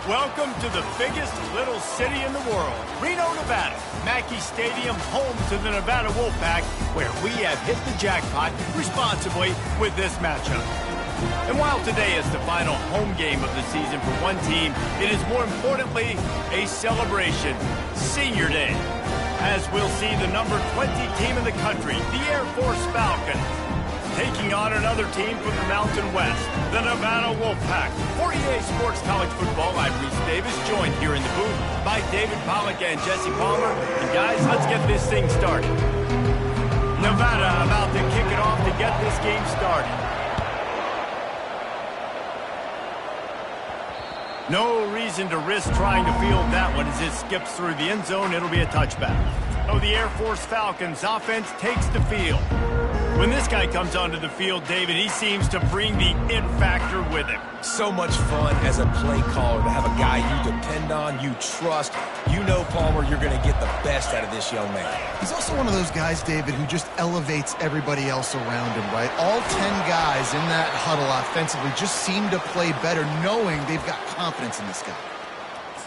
Welcome to the biggest little city in the world, Reno, Nevada. Mackey Stadium, home to the Nevada Wolfpack, where we have hit the jackpot responsibly with this matchup. And while today is the final home game of the season for one team, it is more importantly a celebration, Senior Day. As we'll see the number 20 team in the country, the Air Force Falcons, taking on another team from the Mountain West, the Nevada Wolfpack. For EA Sports College Football, I'm Reese Davis, joined here in the booth by David Pollack and Jesse Palmer. And guys, let's get this thing started. Nevada about to kick it off to get this game started. No reason to risk trying to field that one as it skips through the end zone. It'll be a touchback. Oh, the Air Force Falcons offense takes the field. When this guy comes onto the field, David, he seems to bring the it factor with him. So much fun as a play caller to have a guy you depend on, you trust. You know, Palmer, you're going to get the best out of this young man. He's also one of those guys, David, who just elevates everybody else around him, right? All 10 guys in that huddle offensively just seem to play better knowing they've got confidence in this guy.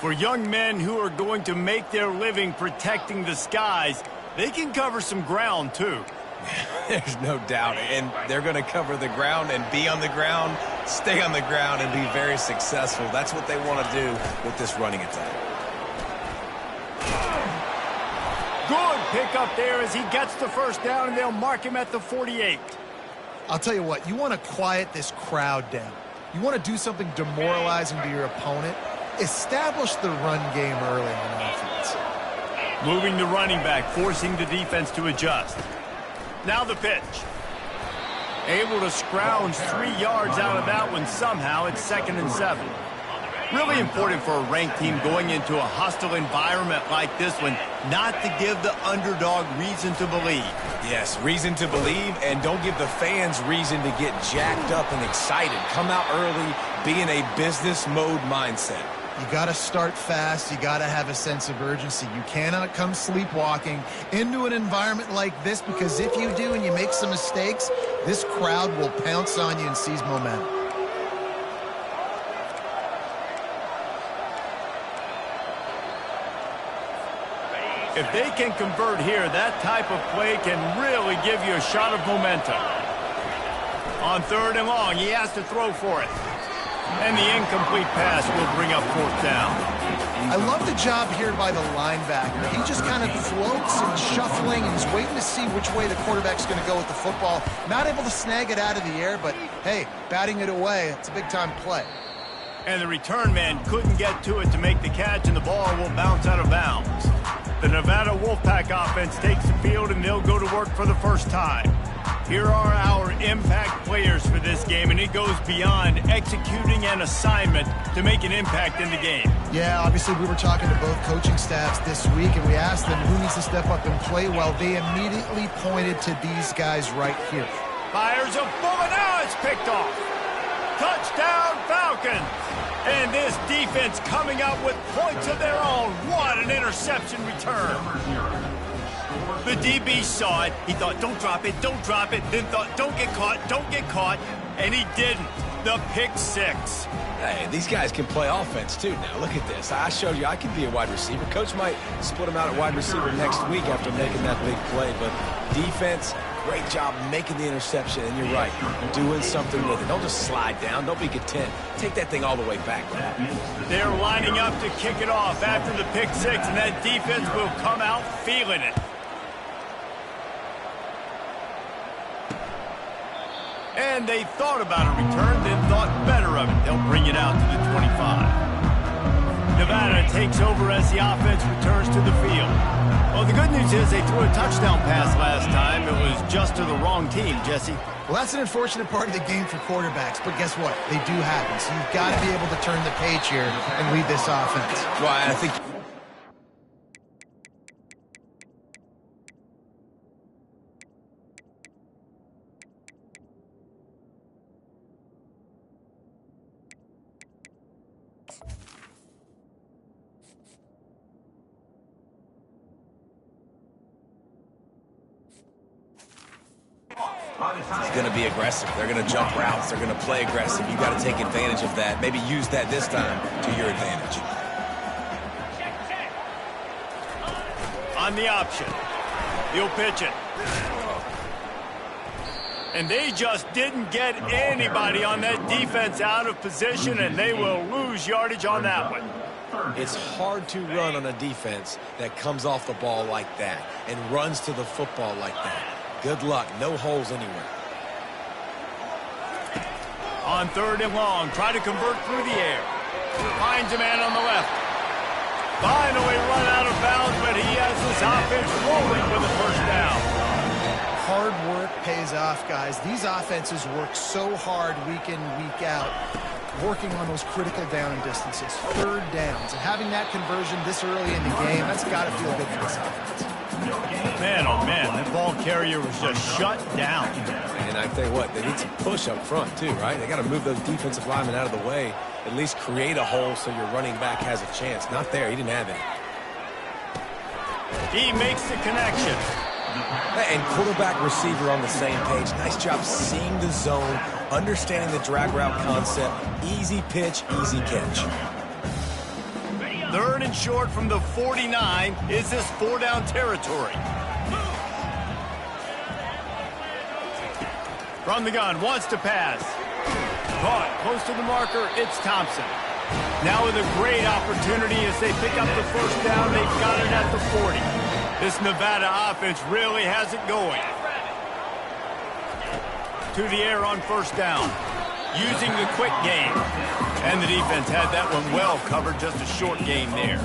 For young men who are going to make their living protecting the skies, they can cover some ground, too. There's no doubt, and they're going to cover the ground and be on the ground, stay on the ground, and be very successful. That's what they want to do with this running attack. Good pick up there as he gets the first down, and they'll mark him at the 48. I'll tell you what, you want to quiet this crowd down. You want to do something demoralizing to your opponent. Establish the run game early on offense. Moving the running back, forcing the defense to adjust. Now the pitch. Able to scrounge 3 yards out of that one somehow. It's 2nd and 7. Really important for a ranked team going into a hostile environment like this one, not to give the underdog reason to believe. Yes, reason to believe, and don't give the fans reason to get jacked up and excited. Come out early, be in a business mode mindset. You got to start fast. You got to have a sense of urgency. You cannot come sleepwalking into an environment like this, because if you do and you make some mistakes, this crowd will pounce on you and seize momentum. If they can convert here, that type of play can really give you a shot of momentum. On 3rd and long, he has to throw for it. And the incomplete pass will bring up 4th down. I love the job here by the linebacker. He just kind of floats and shuffling, and he's waiting to see which way the quarterback's going to go with the football. Not able to snag it out of the air, but, hey, batting it away, it's a big-time play. And the return man couldn't get to it to make the catch, and the ball will bounce out of bounds. The Nevada Wolfpack offense takes the field, and they'll go to work for the first time. Here are our impact players for this game, and it goes beyond executing an assignment to make an impact in the game. Yeah, obviously we were talking to both coaching staffs this week, and we asked them who needs to step up and play well. They immediately pointed to these guys right here. Fires a bullet. Now it's picked off. Touchdown, Falcons. And this defense coming up with points of their own. What an interception return. The DB saw it. He thought, don't drop it, then thought, don't get caught, and he didn't. The pick 6. Hey, these guys can play offense, too. Now, look at this. I showed you I can be a wide receiver. Coach might split him out at wide receiver next week after making that big play, but defense, great job making the interception, and you're right, doing something with it. Don't just slide down. Don't be content. Take that thing all the way back. They're lining up to kick it off after the pick 6, and that defense will come out feeling it. And they thought about a return, then thought better of it. They'll bring it out to the 25. Nevada takes over as the offense returns to the field. Well, the good news is they threw a touchdown pass last time. It was just to the wrong team, Jesse. Well, that's an unfortunate part of the game for quarterbacks, but guess what? They do happen. So you've got to be able to turn the page here and lead this offense. Well, I think He's going to be aggressive. They're going to jump routes. They're going to play aggressive. You got to take advantage of that. Maybe use that this time to your advantage. On the option. He'll pitch it. And they just didn't get anybody on that defense out of position, and they will lose yardage on that one. It's hard to run on a defense that comes off the ball like that and runs to the football like that. Good luck. No holes anywhere. On 3rd and long, try to convert through the air. Finds a man on the left. Finally run out of bounds, but he has his offense rolling with a first down. Hard work pays off, guys. These offenses work so hard week in, week out, working on those critical down and distances, 3rd downs. And having that conversion this early in the game, that's got to feel good for this offense. Man, oh man, that ball carrier was just shut down. And I tell you what, they need some push up front too, right? They got to move those defensive linemen out of the way, at least create a hole so your running back has a chance. Not there. He didn't have it. He makes the connection. And quarterback receiver on the same page. Nice job seeing the zone, understanding the drag route concept. Easy pitch, easy catch. 3rd and short from the 49. Is this 4-down territory? From the gun, wants to pass. Caught, close to the marker, it's Thompson. Now with a great opportunity as they pick up the first down, they've got it at the 40. This Nevada offense really has it going. To the air on 1st down. Using the quick game. And the defense had that one well covered, just a short game there.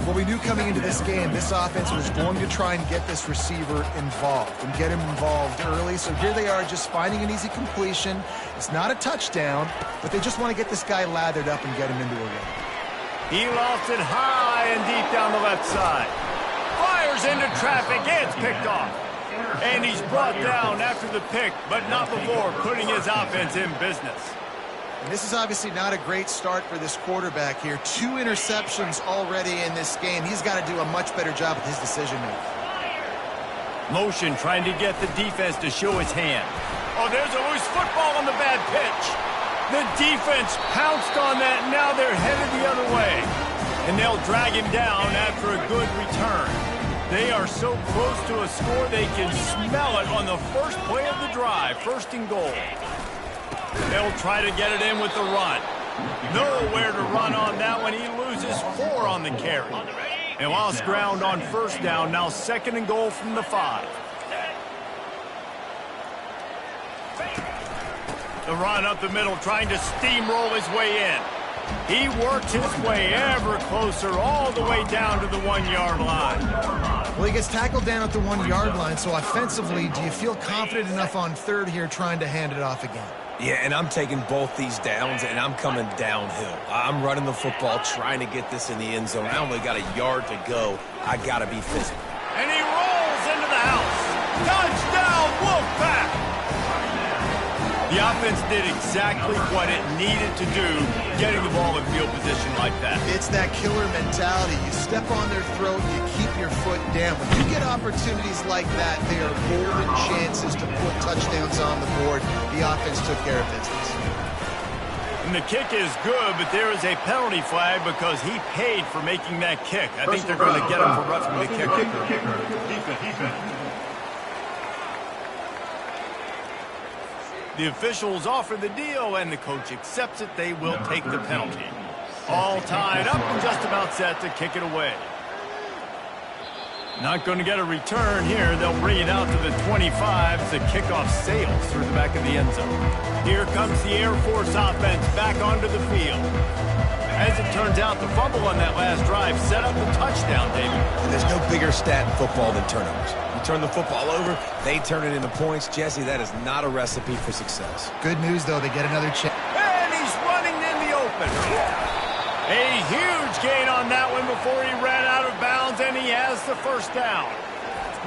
Well, we knew coming into this game, this offense was going to try and get this receiver involved and get him involved early. So here they are just finding an easy completion. It's not a touchdown, but they just want to get this guy lathered up and get him into a run. He lost it high and deep down the left side. Fires into traffic, it's picked off. And he's brought down after the pick, but not before putting his offense in business. And this is obviously not a great start for this quarterback here. 2 interceptions already in this game. He's got to do a much better job with his decision-making. Motion trying to get the defense to show his hand. Oh, there's a loose football on the bad pitch. The defense pounced on that, and now they're headed the other way. And they'll drag him down after a good return. They are so close to a score they can smell it on the first play of the drive. 1st and goal. They'll try to get it in with the run. Nowhere to run on that one. He loses 4 on the carry. They lost ground on 1st down. Now 2nd and goal from the 5. The run up the middle, trying to steamroll his way in. He works his way ever closer, all the way down to the 1-yard line. Well, he gets tackled down at the 1-yard line, so offensively, do you feel confident enough on 3rd here trying to hand it off again? Yeah, and I'm taking both these downs, and I'm coming downhill. I'm running the football, trying to get this in the end zone. I only got a yard to go. I got to be physical. And he rolls into the house. Touchdown, Wolfpack! The offense did exactly what it needed to do, getting the ball in field position like that. It's that killer mentality. You step on their throat, you keep your foot down. When you get opportunities like that, they are golden chances to put touchdowns on the board. The offense took care of business. And the kick is good, but there is a penalty flag because he paid for making that kick. I think they're going to get him for roughing the kicker. The officials offer the deal, and the coach accepts it. They will take the penalty. All tied up and just about set to kick it away. Not going to get a return here. They'll bring it out to the 25 as the kickoff sails through the back of the end zone. Here comes the Air Force offense back onto the field. As it turns out, the fumble on that last drive set up the touchdown, David. And there's no bigger stat in football than turnovers. You turn the football over, they turn it into points. Jesse, that is not a recipe for success. Good news, though. They get another chance. And he's running in the open. A huge gain on that one before he ran out of bounds, and he has the 1st down.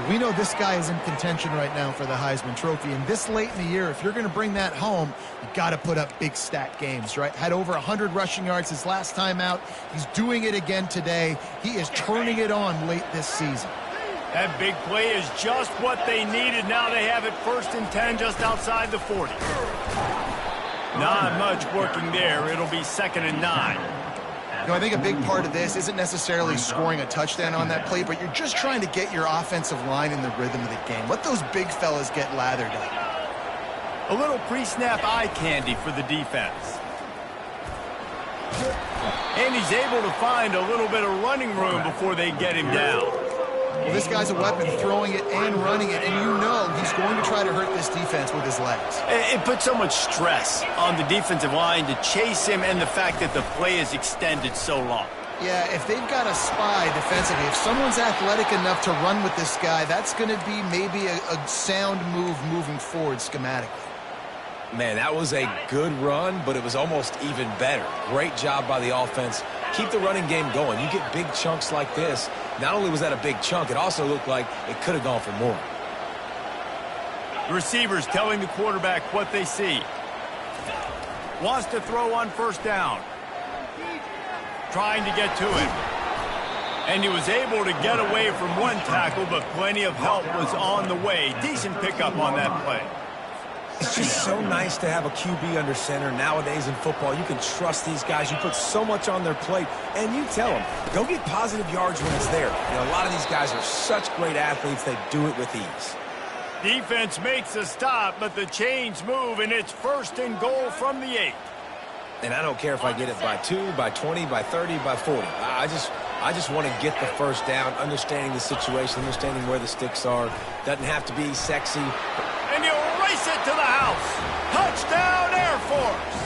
We know this guy is in contention right now for the Heisman Trophy, and this late in the year, if you're going to bring that home, you got to put up big stat games, right? Had over 100 rushing yards his last time out. He's doing it again today. He is turning it on late this season. That big play is just what they needed. Now they have it 1st and 10 just outside the 40. Not much working there. It'll be 2nd and 9. You know, I think a big part of this isn't necessarily scoring a touchdown on that play, but you're just trying to get your offensive line in the rhythm of the game. Let those big fellas get lathered up. A little pre-snap eye candy for the defense. And he's able to find a little bit of running room before they get him down. Well, this guy's a weapon, throwing it and running it, and you know he's going to try to hurt this defense with his legs. It puts so much stress on the defensive line to chase him, and the fact that the play is extended so long. Yeah, if they've got a spy defensively, if someone's athletic enough to run with this guy, that's going to be maybe a sound move moving forward schematically. Man, that was a good run, but it was almost even better. Great job by the offense. Keep the running game going. You get big chunks like this. Not only was that a big chunk, it also looked like it could have gone for more. The receiver's telling the quarterback what they see. Wants to throw on 1st down. Trying to get to him. And he was able to get away from one tackle, but plenty of help was on the way. Decent pickup on that play. It's just so nice to have a QB under center nowadays in football. You can trust these guys. You put so much on their plate, and you tell them, go get positive yards when it's there. You know, a lot of these guys are such great athletes, they do it with ease. Defense makes a stop, but the chains move, and it's 1st and goal from the 8. And I don't care if I get it by 2, by 20, by 30, by 40. I just want to get the 1st down, understanding the situation, understanding where the sticks are. Doesn't have to be sexy. And he'll race it to the house. Touchdown, Air Force.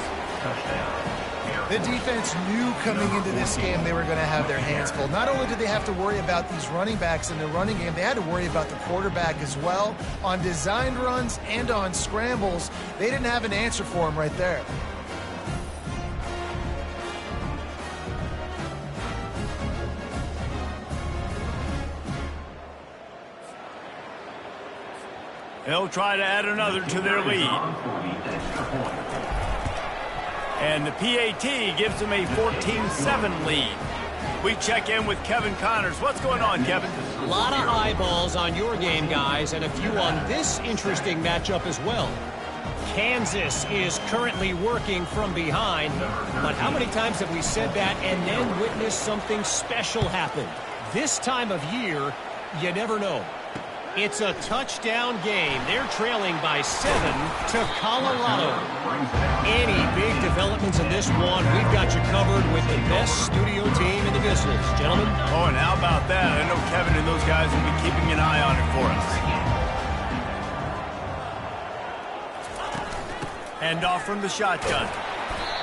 The defense knew coming into this game they were going to have their hands full. Not only did they have to worry about these running backs in the running game, they had to worry about the quarterback as well. On designed runs and on scrambles, they didn't have an answer for him right there. They'll try to add another to their lead. And the PAT gives them a 14-7 lead. We check in with Kevin Connors. What's going on, Kevin? A lot of eyeballs on your game, guys, and a few on this interesting matchup as well. Kansas is currently working from behind, but how many times have we said that and then witnessed something special happen? This time of year, you never know. It's a touchdown game. They're trailing by 7 to Colorado. Any big developments in this one, we've got you covered with the best studio team in the business. Gentlemen? Oh, and how about that? I know Kevin and those guys will be keeping an eye on it for us. Hand off from the shotgun.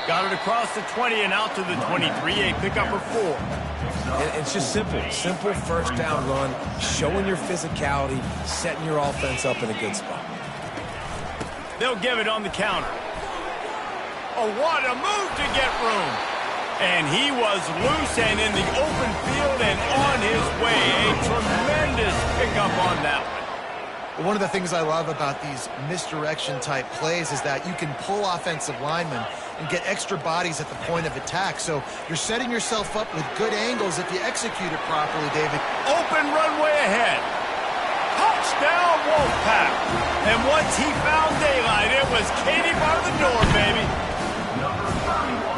Got it across the 20 and out to the 23. A pickup of 4. It's just simple 1st down run, showing your physicality, setting your offense up in a good spot. They'll give it on the counter. Oh, what a move to get room. And he was loose and in the open field and on his way. A tremendous pickup on that one. One of the things I love about these misdirection-type plays is that you can pull offensive linemen and get extra bodies at the point of attack. So you're setting yourself up with good angles if you execute it properly, David. Open runway ahead. Touchdown, Wolfpack. And once he found daylight, it was Katie bar the door, baby.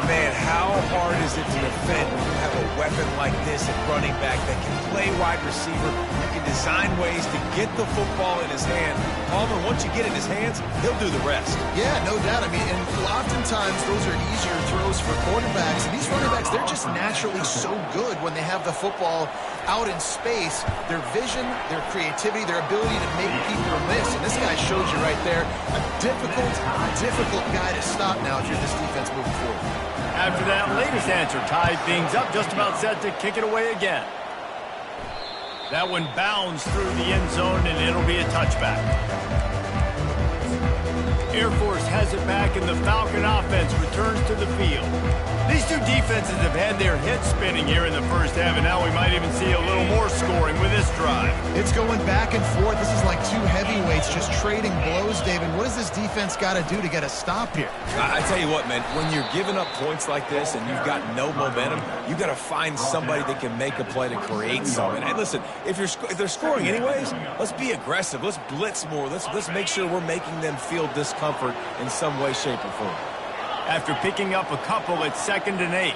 Man, how hard is it to defend when you have a weapon like this at running back that can play wide receiver, that can design ways to get the football in his hand? Palmer, once you get it in his hands, he'll do the rest. Yeah, no doubt. I mean, and oftentimes those are easier throws for quarterbacks. And these running backs, they're just naturally so good when they have the football out in space. Their vision, their creativity, their ability to make people miss. And this guy shows you right there, a difficult guy to stop now if you're this defense moving forward. After that latest answer tied things up, just about set to kick it away again. That one bounds through the end zone, and it'll be a touchback. Air Force has it back, and the Falcon offense returns. returns to the field. These two defenses have had their heads spinning here in the first half, and now we might even see a little more scoring with this drive. It's going back and forth. This is like two heavyweights just trading blows, David. What does this defense got to do to get a stop here? I tell you what, man, when you're giving up points like this and you've got no momentum, you got to find somebody that can make a play to create something. And listen, if they're scoring anyways, let's be aggressive. Let's blitz more. Let's make sure we're making them feel discomfort in some way, shape, or form. After picking up a couple, it's 2nd and 8.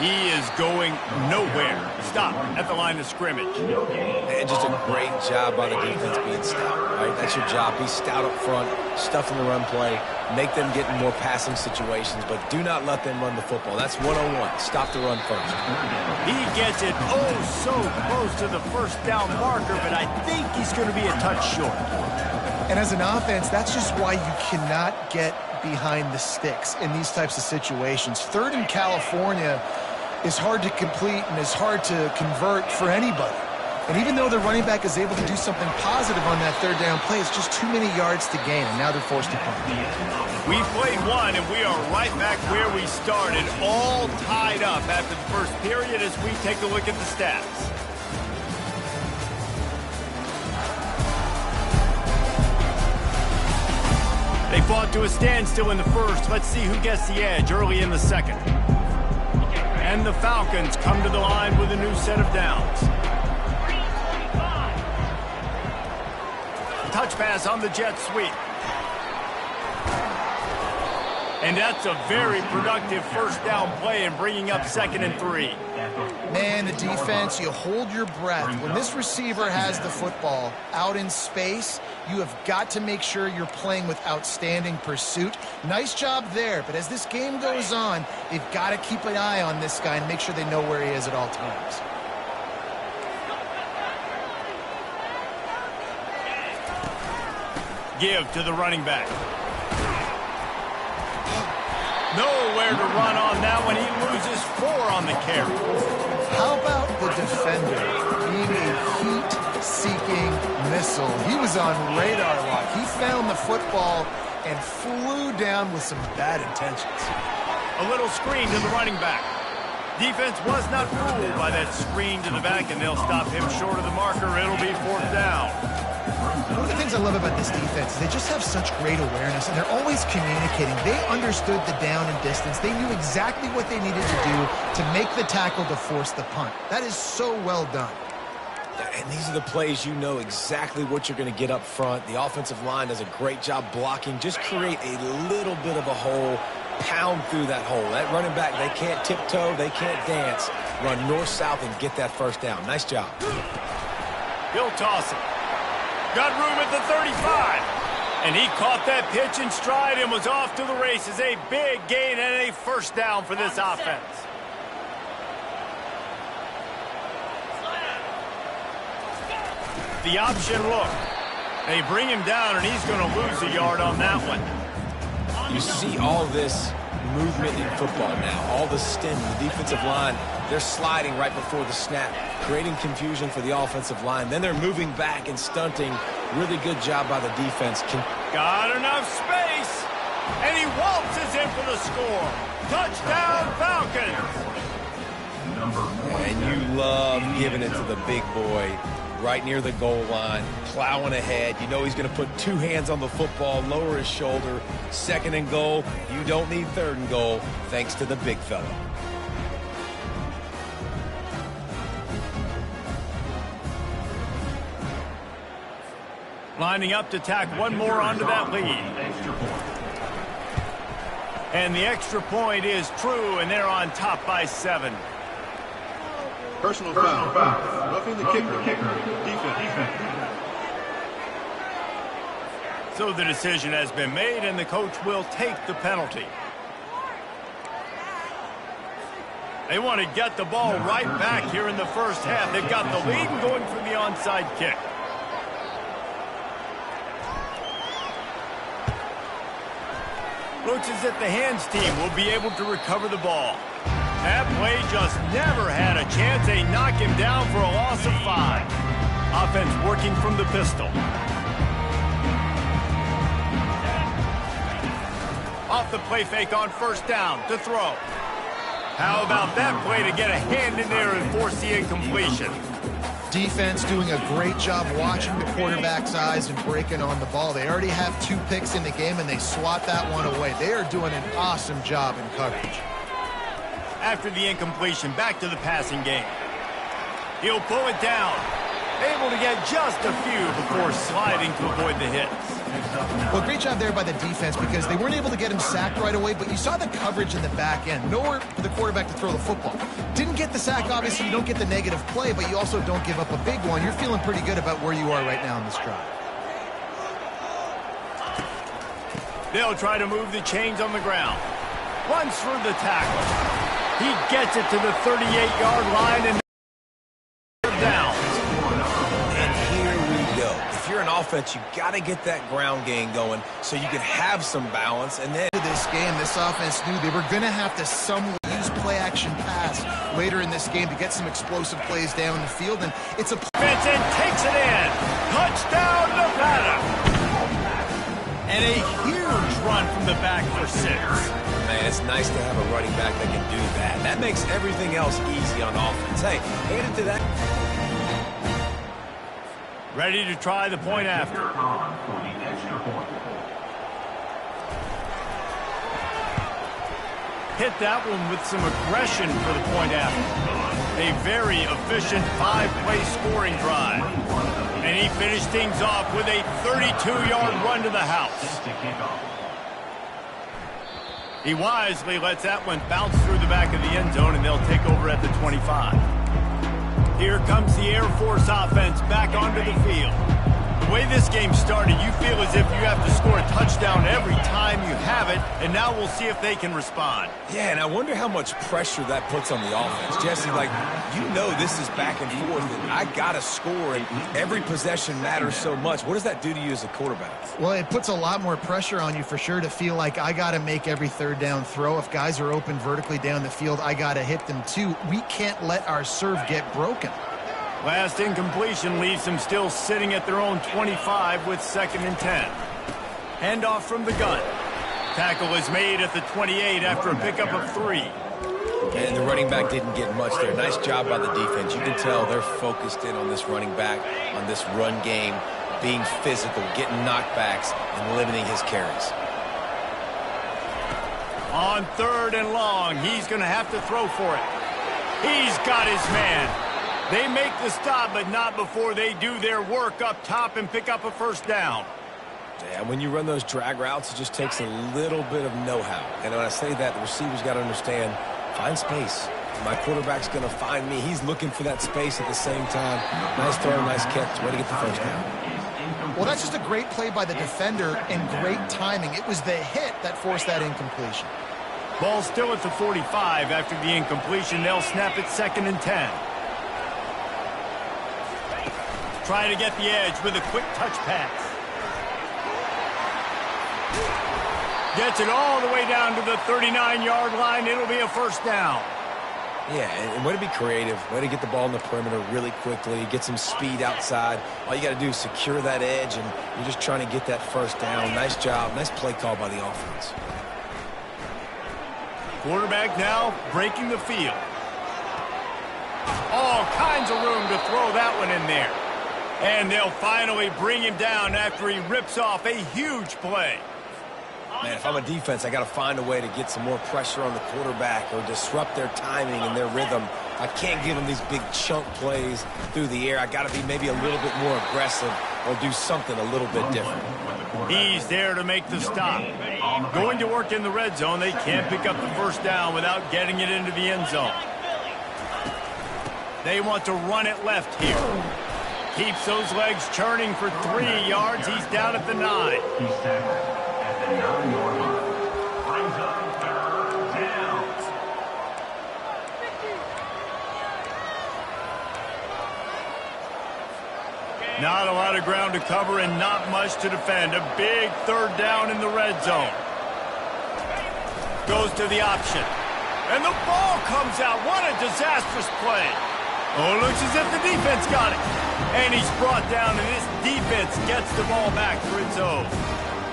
He is going nowhere. Stop at the line of scrimmage. And just a great job by the defense being stout, right? That's your job. Be stout up front, stuff in the run play, make them get in more passing situations, but do not let them run the football. That's 101. Stop the run first. He gets it so close to the first down marker, but I think he's going to be a touch short. And as an offense, that's just why you cannot get behind the sticks in these types of situations. 3rd in California is hard to complete and is hard to convert for anybody. And even though the running back is able to do something positive on that 3rd down play, it's just too many yards to gain, and now they're forced to punt. We played one, and we are right back where we started, all tied up after the first period as we take a look at the stats. They fought to a standstill in the first. Let's see who gets the edge early in the second. And the Falcons come to the line with a new set of downs. Touch pass on the jet sweep. And that's a very productive first down play and bringing up 2nd and 3. Man, the defense, you hold your breath. When this receiver has the football out in space, you have got to make sure you're playing with outstanding pursuit. Nice job there, but as this game goes on, they've got to keep an eye on this guy and make sure they know where he is at all times. Give to the running back. Nowhere to run on that one. He loses 4 on the carry. How about the defender being a heat-seeking missile? He was on radar lock. He found the football and flew down with some bad intentions. A little screen to the running back. Defense was not fooled by that screen to the back, and they'll stop him short of the marker. It'll be 4th down. One of the things I love about this defense is they just have such great awareness, and they're always communicating. They understood the down and distance. They knew exactly what they needed to do to make the tackle to force the punt. That is so well done. And these are the plays you know exactly what you're going to get up front. The offensive line does a great job blocking. Just create a little bit of a hole, pound through that hole. That running back, they can't tiptoe, they can't dance. Run north-south and get that first down. Nice job. He'll toss it. Got room at the 35. And he caught that pitch in stride and was off to the races. A big gain and a first down for this offense. The option look. They bring him down, and he's going to lose a yard on that one. You see all this movement in football now, all the stemming, the defensive line, they're sliding right before the snap, creating confusion for the offensive line. Then they're moving back and stunting. Really good job by the defense. Got enough space, and he waltzes in for the score. Touchdown, Falcons. And you love giving it to the big boy right near the goal line, plowing ahead. You know he's going to put 2 hands on the football, lower his shoulder. 2nd and goal. You don't need 3rd and goal, thanks to the big fella. Lining up to tack one more onto that lead. And the extra point is true, and they're on top by 7. Personal foul. Roughing the kicker. Defense. So the decision has been made, and the coach will take the penalty. They want to get the ball right back here in the first half. They've got the lead and going for the onside kick. Looks as if the hands team will be able to recover the ball. That play just never had a chance. They knock him down for a loss of 5. Offense working from the pistol. the play fake on first down to throw. How about that play to get a hand in there and force the incompletion? Defense doing a great job watching the quarterback's eyes and breaking on the ball. They already have 2 picks in the game, and they swat that one away. They are doing an awesome job in coverage. After the incompletion, back to the passing game. He'll pull it down. Able to get just a few before sliding to avoid the hits. Well, great job there by the defense because they weren't able to get him sacked right away, but you saw the coverage in the back end. Nowhere for the quarterback to throw the football. Didn't get the sack, obviously. You don't get the negative play, but you also don't give up a big one. You're feeling pretty good about where you are right now in this drive. They'll try to move the chains on the ground. Runs through the tackle. He gets it to the 38-yard line and down. And here we go. If you're an offense, you got to get that ground game going so you can have some balance. And then this game, this offense knew they were going to have to somewhat use play-action pass later in this game to get some explosive plays down the field. And it's a Benson takes it in. Touchdown, Nevada. And a huge run from the back for 6. Man, it's nice to have a running back that can do that. That makes everything else easy on offense. Hey, hand it to that. Ready to try the point after. Hit that one with some aggression for the point after. A very efficient 5-play scoring drive. And he finished things off with a 32-yard run to the house. He wisely lets that one bounce through the back of the end zone, and they'll take over at the 25. Here comes the Air Force offense back onto the field. The way this game started, you feel as if you have to score a touchdown every time you have it, and now we'll see if they can respond. Yeah, and I wonder how much pressure that puts on the offense. Jesse, like, you know this is back and forth, and I got to score, and every possession matters so much. What does that do to you as a quarterback? Well, it puts a lot more pressure on you for sure to feel like I got to make every third down throw. If guys are open vertically down the field, I got to hit them too. We can't let our serve get broken. Last incompletion leaves them still sitting at their own 25 with 2nd and 10. Handoff from the gun. Tackle is made at the 28 after a pickup of 3. And the running back didn't get much there. Nice job by the defense. You can tell they're focused in on this running back, on this run game, being physical, getting knockbacks, and limiting his carries. On 3rd and long, he's going to have to throw for it. He's got his man. They make the stop, but not before they do their work up top and pick up a first down. Yeah, when you run those drag routes, it just takes a little bit of know-how. And when I say that, the receiver's got to understand, find space. My quarterback's going to find me. He's looking for that space at the same time. Nice throw, nice catch. Way to get the first down. Well, that's just a great play by the defender and great timing. It was the hit that forced that incompletion. Ball still at the 45 after the incompletion. They'll snap it 2nd and 10. Trying to get the edge with a quick touch pass. Gets it all the way down to the 39-yard line. It'll be a first down. Yeah, and way to be creative. Way to get the ball in the perimeter really quickly. Get some speed outside. All you got to do is secure that edge, and you're just trying to get that first down. Nice job. Nice play call by the offense. Quarterback now breaking the field. All kinds of room to throw that one in there. And they'll finally bring him down after he rips off a huge play. Man, if I'm a defense, I got to find a way to get some more pressure on the quarterback or disrupt their timing and their rhythm. I can't give them these big chunk plays through the air. I got to be maybe a little bit more aggressive or do something a little bit different. He's there to make the stop. Going to work in the red zone. They can't pick up the first down without getting it into the end zone. They want to run it left here. Keeps those legs churning for 3 yards. He's down at the 9. He's tackled at the 9-yard line. Brings up 3rd down. Not a lot of ground to cover and not much to defend. A big 3rd down in the red zone. Goes to the option. And the ball comes out. What a disastrous play. Oh, looks as if the defense got it. And he's brought down, and this defense gets the ball back for its own.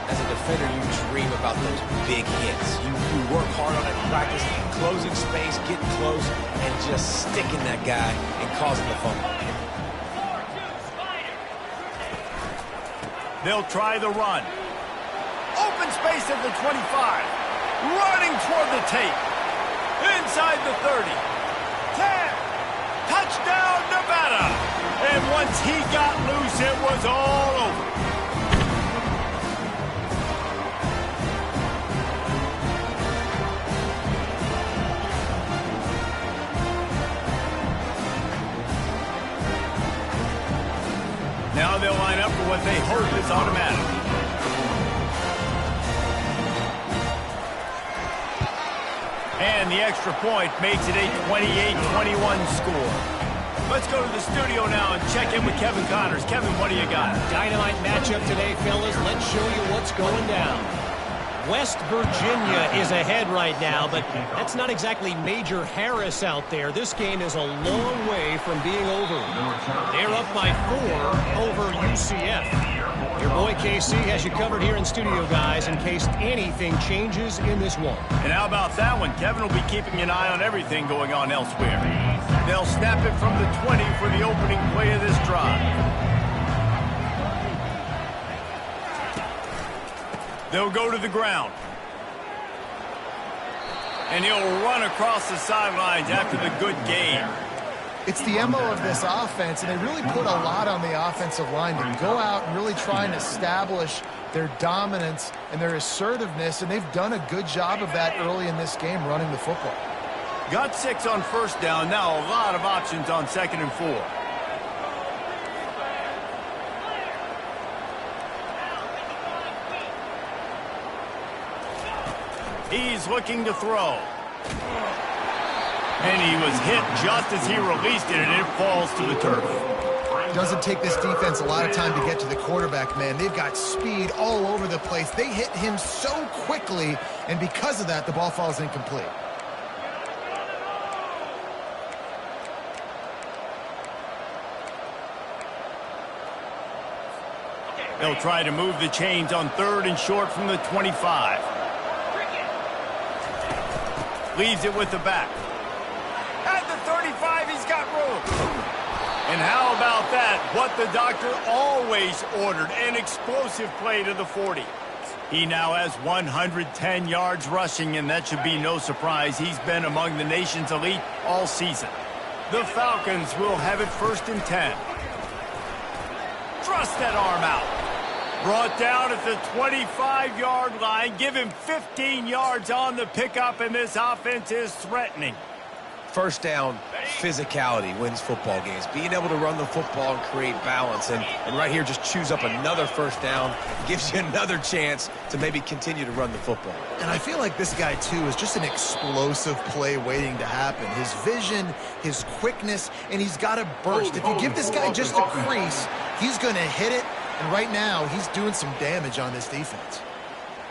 As a defender, you dream about those big hits. You work hard on it in practice, closing space, getting close, and just sticking that guy and causing the fumble. They'll try the run. Open space at the 25. Running toward the tape. Inside the 30. 10. Touchdown, Nevada. And once he got loose, it was all over. Now they'll line up for what they hope is automatic. And the extra point makes it a 28-21 score. Let's go to the studio now and check in with Kevin Connors. Kevin, what do you got? Dynamite matchup today, fellas. Let's show you what's going down. West Virginia is ahead right now, but that's not exactly Major Harris out there. This game is a long way from being over. They're up by 4 over UCF. Your boy KC has you covered here in studio, guys, in case anything changes in this one. And how about that one? Kevin will be keeping an eye on everything going on elsewhere. They'll snap it from the 20 for the opening play of this drive. They'll go to the ground. And he'll run across the sidelines after the good game. It's the MO of this offense, and they really put a lot on the offensive line to go out and really try and establish their dominance and their assertiveness, and they've done a good job of that early in this game running the football. Got 6 on first down. Now a lot of options on 2nd and 4. He's looking to throw. And he was hit just as he released it, and it falls to the turf. Doesn't take this defense a lot of time to get to the quarterback, man. They've got speed all over the place. They hit him so quickly, and because of that, the ball falls incomplete. They'll try to move the chains on 3rd and short from the 25. Leaves it with the back. At the 35, he's got room. And how about that? What the doctor always ordered, an explosive play to the 40. He now has 110 yards rushing, and that should be no surprise. He's been among the nation's elite all season. The Falcons will have it 1st and 10. Thrust that arm out. Brought down at the 25-yard line. Give him 15 yards on the pickup, and this offense is threatening. First down, physicality wins football games. Being able to run the football and create balance. And right here, just choose up another first down. Gives you another chance to maybe continue to run the football. And I feel like this guy, too, is just an explosive play waiting to happen. His vision, his quickness, and he's got a burst. If you give this guy just a crease, he's going to hit it. And right now, he's doing some damage on this defense.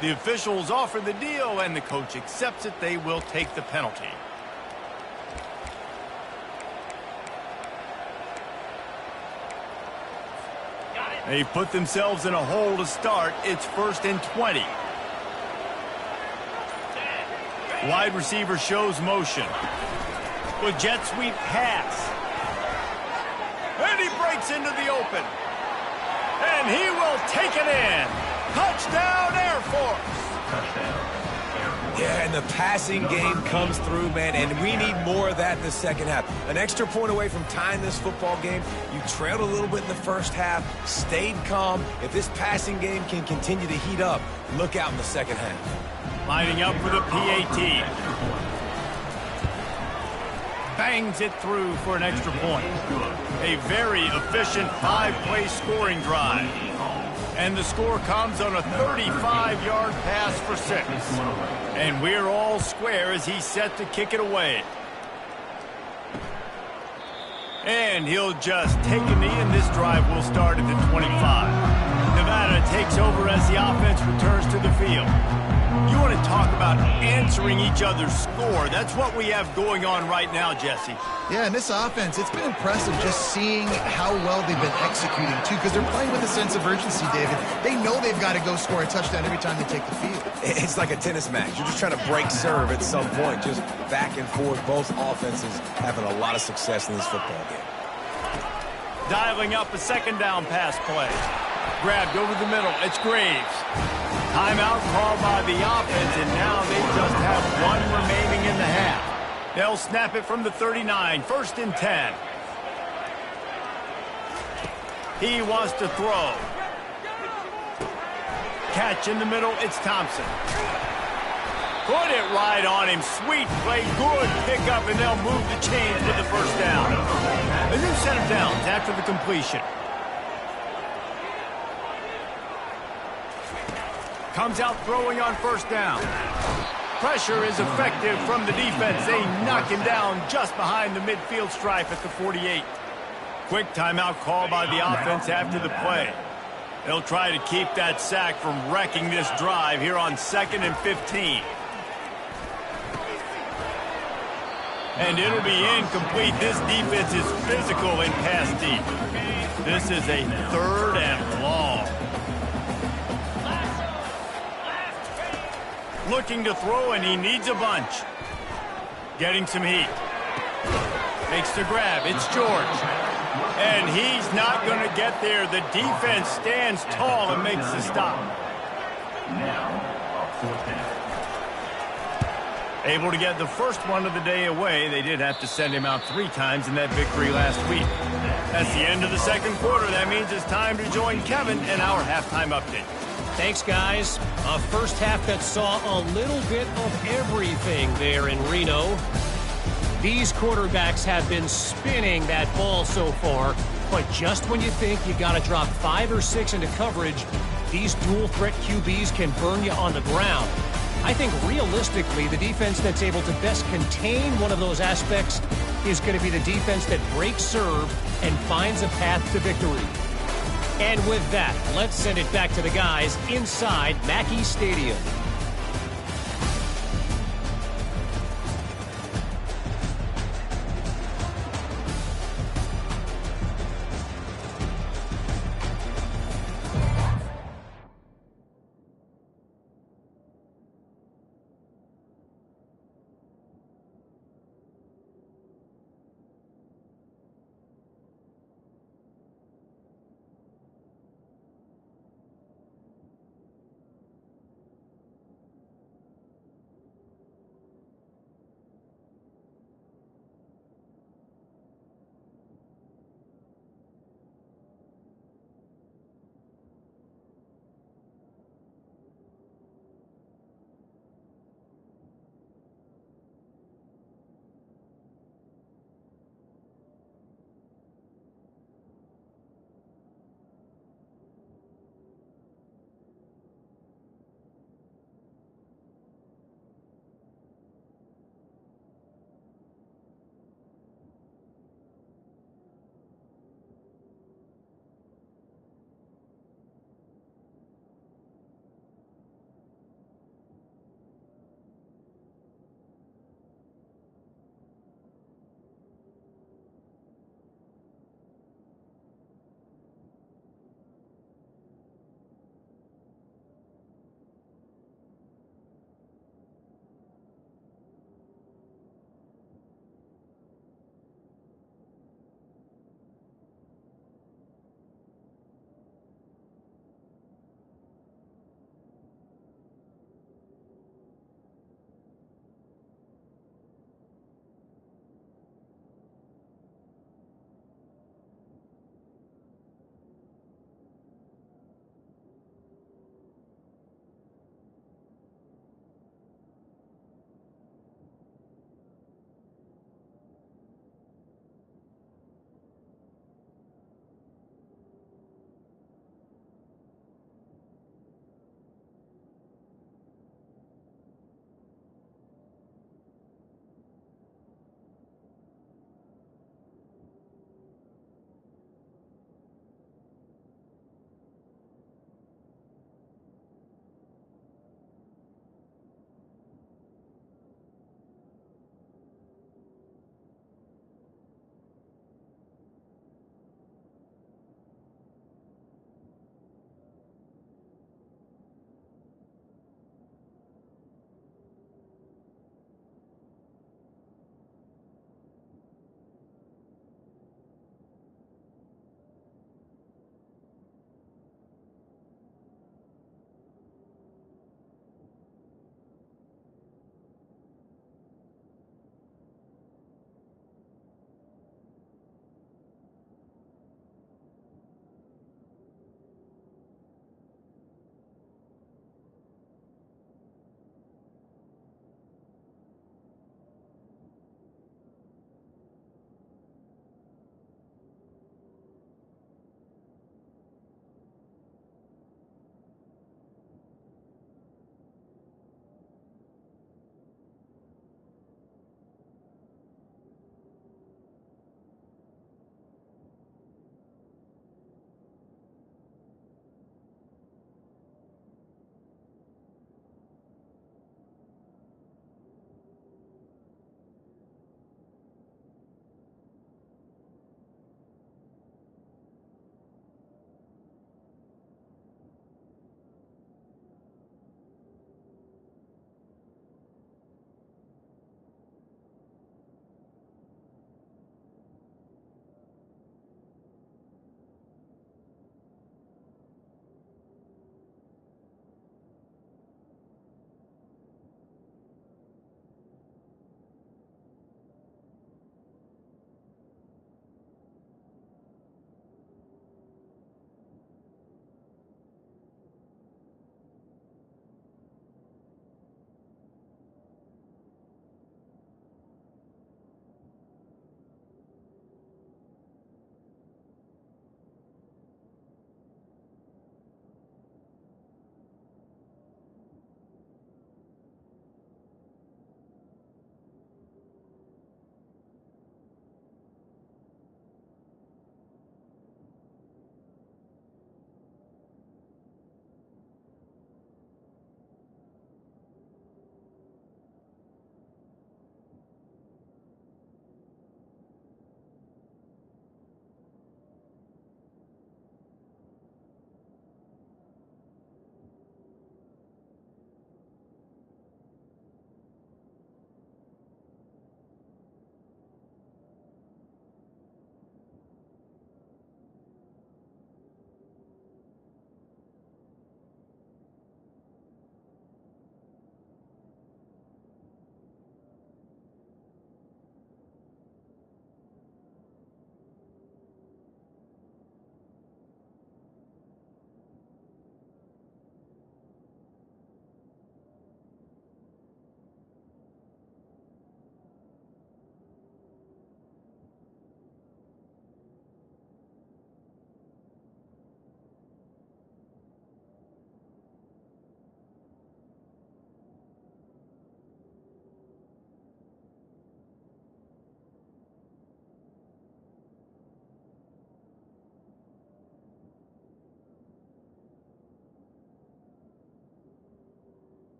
The officials offer the deal, and the coach accepts it. They will take the penalty. They put themselves in a hole to start. It's 1st and 20. Wide receiver shows motion. With jet sweep pass. And he breaks into the open. And he will take it in. Touchdown, Air Force. Yeah, and the passing game comes through, man, and we need more of that in the second half. An extra point away from tying this football game. You trailed a little bit in the first half, stayed calm. If this passing game can continue to heat up, look out in the second half. Lining up for the PAT. Bangs it through for an extra point. A very efficient 5-play scoring drive. And the score comes on a 35-yard pass for 6. And we're all square as he's set to kick it away. And he'll just take a knee, and this drive will start at the 25. Nevada takes over as the offense returns to the field. You want to want to talk about answering each other's score. That's what we have going on right now, Jesse. Yeah, and this offense, it's been impressive just seeing how well they've been executing, too, because they're playing with a sense of urgency, David. They know they've got to go score a touchdown every time they take the field. It's like a tennis match. You're just trying to break serve at some point, just back and forth. Both offenses having a lot of success in this football game. Dialing up a second down pass play. Grabbed over the middle. It's Graves. Timeout called by the offense, and now they just have one remaining in the half. They'll snap it from the 39, 1st and 10. He wants to throw. Catch in the middle, it's Thompson. Put it right on him. Sweet play, good pickup, and they'll move the chains with the first down. A new set of downs after the completion. Comes out throwing on first down. Pressure is effective from the defense. They knock him down just behind the midfield stripe at the 48. Quick timeout call by the offense after the play. They'll try to keep that sack from wrecking this drive here on 2nd and 15. And it'll be incomplete. This defense is physical and pass deep. This is a 3rd and long. Looking to throw, and he needs a bunch. Getting some heat. Makes the grab. It's George. And he's not going to get there. The defense stands tall and makes the stop. Able to get the first one of the day away. They did have to send him out 3 times in that victory last week. That's the end of the 2nd quarter. That means it's time to join Kevin in our halftime update. Thanks, guys. A first half that saw a little bit of everything there in Reno. These quarterbacks have been spinning that ball so far, but just when you think you got to drop 5 or 6 into coverage, these dual-threat QBs can burn you on the ground. I think realistically, the defense that's able to best contain one of those aspects is going to be the defense that breaks serve and finds a path to victory. And with that, let's send it back to the guys inside Mackey Stadium.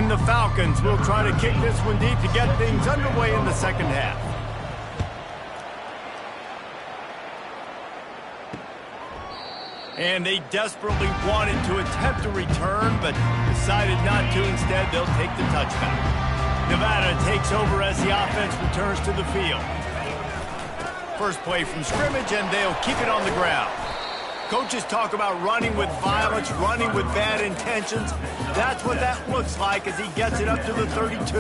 And the Falcons will try to kick this one deep to get things underway in the second half. And they desperately wanted to attempt a return, but decided not to. Instead, they'll take the touchback. Nevada takes over as the offense returns to the field. First play from scrimmage, and they'll keep it on the ground. Coaches talk about running with violence, running with bad intentions. That's what that looks like as he gets it up to the 32.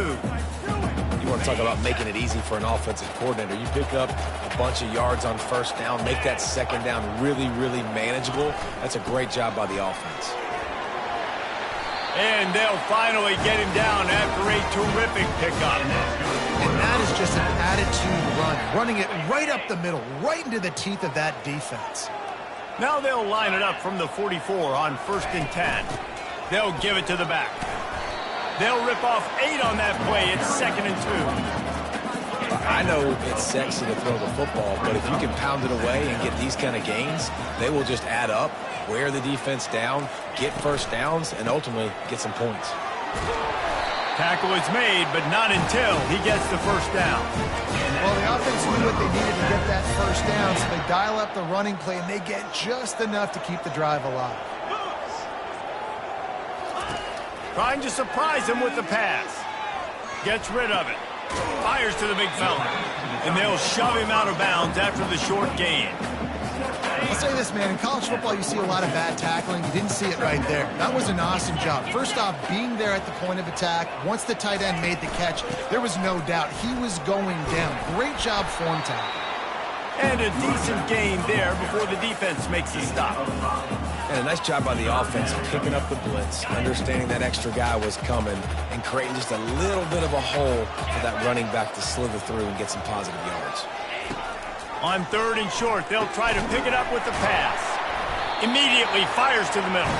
You want to talk about making it easy for an offensive coordinator. You pick up a bunch of yards on first down, make that second down really, really manageable. That's a great job by the offense. And they'll finally get him down after a terrific pickup. And that is just an attitude run, running it right up the middle, right into the teeth of that defense. Now they'll line it up from the 44 on 1st and 10. They'll give it to the back. They'll rip off 8 on that play. It's 2nd and 2. I know it's sexy to throw the football, but if you can pound it away and get these kind of gains, they will just add up, wear the defense down, get first downs, and ultimately get some points. Tackle is made, but not until he gets the first down. Well, the offense knew what they needed to get that first down, so they dial up the running play, and they get just enough to keep the drive alive. Trying to surprise him with the pass. Gets rid of it. Fires to the big fella. And they'll shove him out of bounds after the short gain. I'll say this, man. In college football, you see a lot of bad tackling. You didn't see it right there. That was an awesome job. First off, being there at the point of attack. Once the tight end made the catch, there was no doubt he was going down. Great job form tackle. And a decent gain there before the defense makes a stop. And a nice job by the offense picking up the blitz, understanding that extra guy was coming, and creating just a little bit of a hole for that running back to slither through and get some positive yards. On 3rd and short, they'll try to pick it up with the pass. Immediately fires to the middle.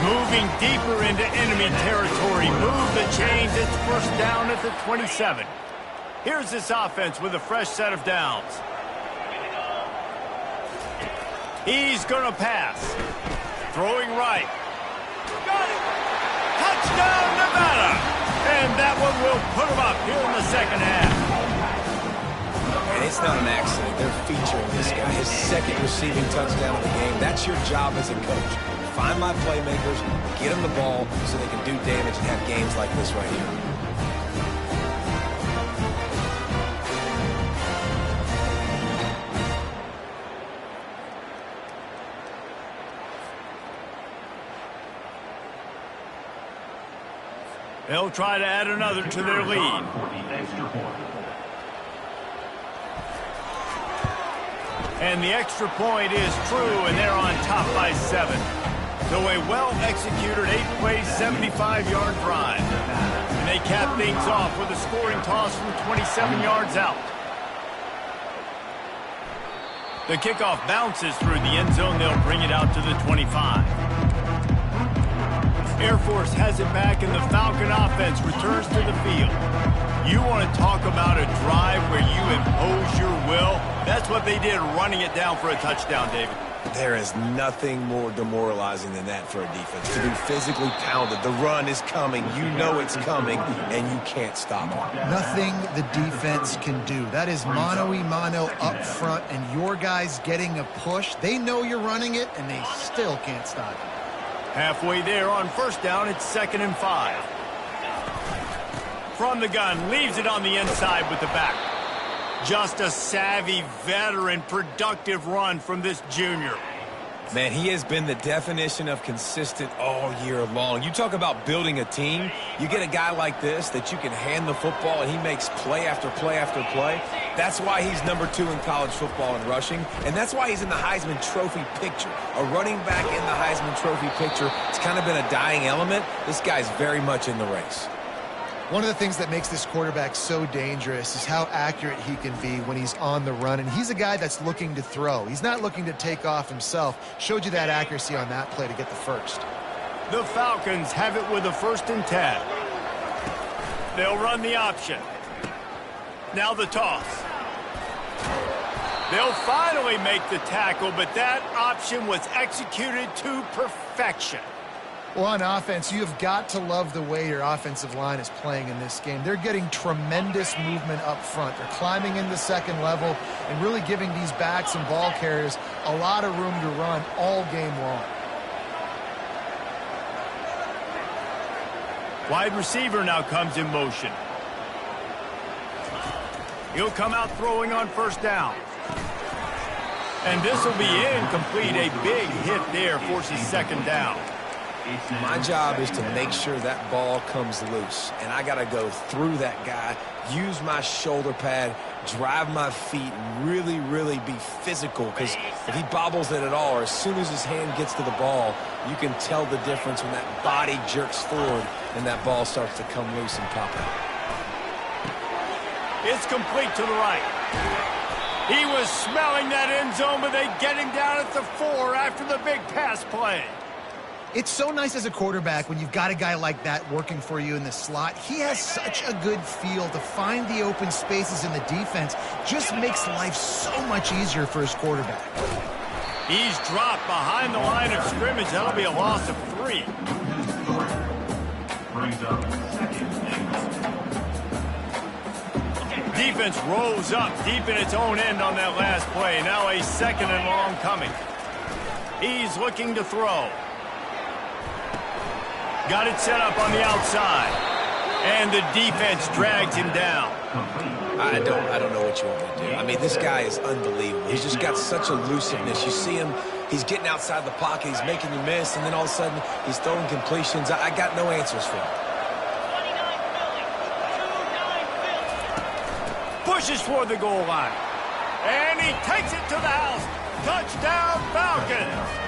Moving deeper into enemy territory. Move the chains. It's first down at the 27. Here's this offense with a fresh set of downs. He's going to pass. Throwing right. Got it. Touchdown, Nevada. And that one will put him up here in the second half. And it's not an accident. They're featuring this guy. His 2nd receiving touchdown of the game. That's your job as a coach. Find my playmakers, get them the ball so they can do damage and have games like this right here. They'll try to add another to their lead. And the extra point is true, and they're on top by 7. So a well-executed 8-play, 75-yard drive. And they cap things off with a scoring toss from 27 yards out. The kickoff bounces through the end zone. They'll bring it out to the 25. Air Force has it back, and the Falcon offense returns to the field. You want to talk about a drive where you impose your will? That's what they did, running it down for a touchdown, David. There is nothing more demoralizing than that for a defense. To be physically pounded. The run is coming. You know it's coming, and you can't stop it. Nothing the defense can do. That is mano-a-mano up front, and your guys getting a push. They know you're running it, and they still can't stop it. Halfway there on first down, it's 2nd and 5. From the gun, leaves it on the inside with the back. Just a savvy, veteran, productive run from this junior. Man, he has been the definition of consistent all year long. You talk about building a team. You get a guy like this that you can hand the football and he makes play after play after play. That's why he's number 2 in college football in rushing, and that's why he's in the Heisman Trophy picture. A running back in the Heisman Trophy picture. It's kind of been a dying element. This guy's very much in the race. One of the things that makes this quarterback so dangerous is how accurate he can be when he's on the run. And he's a guy that's looking to throw. He's not looking to take off himself. Showed you that accuracy on that play to get the first. The Falcons have it with a 1st and 10. They'll run the option. Now the toss. They'll finally make the tackle, but that option was executed to perfection. Well, on offense, you have got to love the way your offensive line is playing in this game. They're getting tremendous movement up front. They're climbing in the second level and really giving these backs and ball carriers a lot of room to run all game long. Wide receiver now comes in motion. He'll come out throwing on first down. And this will be incomplete. A big hit there forces second down. My job is to make sure that ball comes loose, and I got to go through that guy, use my shoulder pad, drive my feet, and really, really be physical, because if he bobbles it at all, or as soon as his hand gets to the ball, you can tell the difference when that body jerks forward and that ball starts to come loose and pop out. It's complete to the right. He was smelling that end zone, but they get him down at the 4 after the big pass play. It's so nice as a quarterback when you've got a guy like that working for you in the slot. He has such a good feel to find the open spaces in the defense. Just makes life so much easier for his quarterback. He's dropped behind the line of scrimmage. That'll be a loss of 3. Brings up second and Defense rose up deep in its own end on that last play. Now a second and long coming. He's looking to throw. Got it set up on the outside. And the defense drags him down. I don't know what you want me to do. I mean, this guy is unbelievable. He's just got such elusiveness. You see him, he's getting outside the pocket, he's making you miss, and then all of a sudden, he's throwing completions. I got no answers for him. Pushes toward the goal line. And he takes it to the house. Touchdown, Falcons.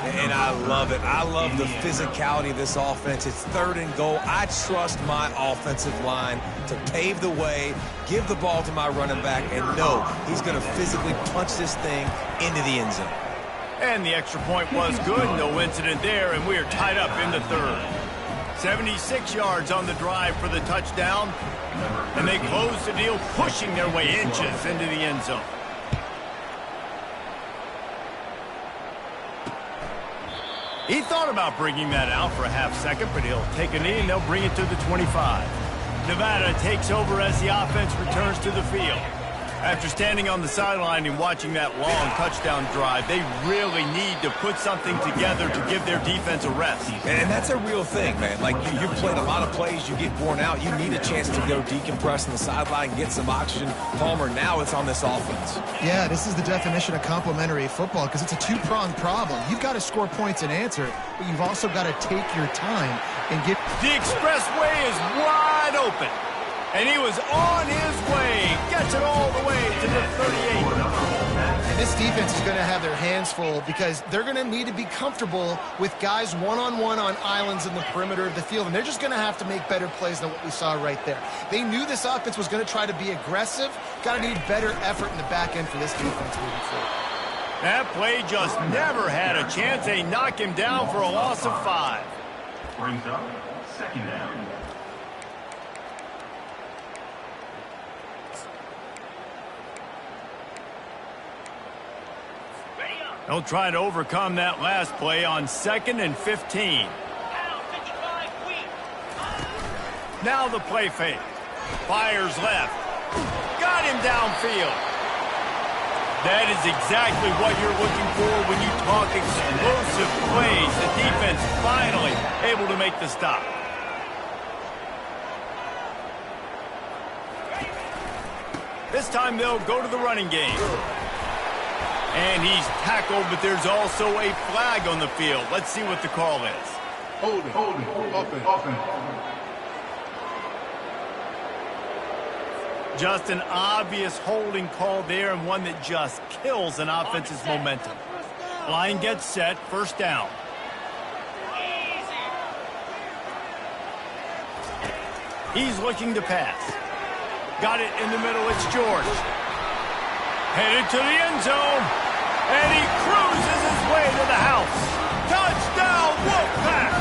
And I love it. I love the physicality of this offense. It's 3rd and goal. I trust my offensive line to pave the way, give the ball to my running back, and know he's going to physically punch this thing into the end zone. And the extra point was good. No incident there, and we are tied up in the 3rd. 76 yards on the drive for the touchdown. And they close the deal, pushing their way inches into the end zone. He thought about bringing that out for a half second, but he'll take a knee and they'll bring it to the 25. Nevada takes over as the offense returns to the field. After standing on the sideline and watching that long touchdown drive, they really need to put something together to give their defense a rest. And that's a real thing, man. Like, you've played a lot of plays, you get worn out, you need a chance to go decompress on the sideline, get some oxygen. Palmer, now it's on this offense. Yeah, this is the definition of complementary football because it's a two-pronged problem. You've got to score points and answer, but you've also got to take your time and get... The expressway is wide open. And he was on his way. Gets it all the way to the 38. And this defense is going to have their hands full because they're going to need to be comfortable with guys one-on-one on islands in the perimeter of the field. And they're just going to have to make better plays than what we saw right there. They knew this offense was going to try to be aggressive. Got to need better effort in the back end for this defense moving forward. That play just never had a chance. They knock him down for a loss of 5. brings up second down. They'll try to overcome that last play on 2nd and 15. Now the play fake. Fires left. Got him downfield. That is exactly what you're looking for when you talk explosive plays. The defense finally able to make the stop. This time they'll go to the running game. And he's tackled, but there's also a flag on the field. Let's see what the call is. Holding, offense. Just an obvious holding call there, and one that just kills an offense's momentum. Line gets set, first down. He's looking to pass. Got it in the middle, it's George. Headed to the end zone, and he cruises his way to the house. Touchdown, Wolfpack!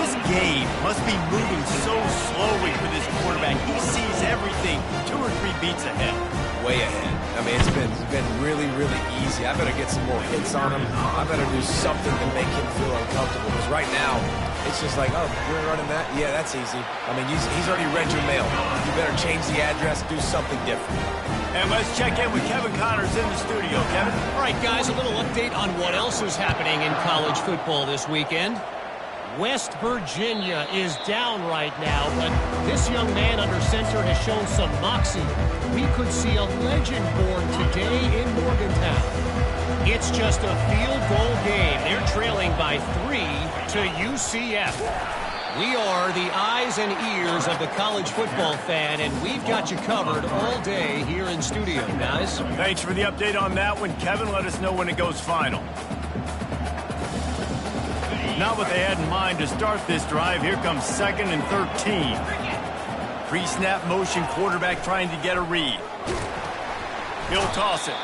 This game must be moving so slowly for this quarterback. He sees everything 2 or 3 beats ahead. Way ahead. I mean, it's been have been really, really easy. I better get some more hits on him. I better do something to make him feel uncomfortable. Because right now, it's just like, oh, you're running that? Yeah, that's easy. I mean, he's already read your mail. You better change the address, do something different. And let's check in with Kevin Connors in the studio. Kevin? All right, guys, a little update on what else is happening in college football this weekend. West Virginia is down right now, but this young man under center has shown some moxie. We could see a legend born today in Morgantown. It's just a field goal game. They're trailing by 3 to UCF. We are the eyes and ears of the college football fan, and we've got you covered all day here in studio, guys. Thanks for the update on that one, Kevin. Let us know when it goes final. Not what they had in mind to start this drive. Here comes 2nd and 13. Pre-snap motion, quarterback trying to get a read. He'll toss it.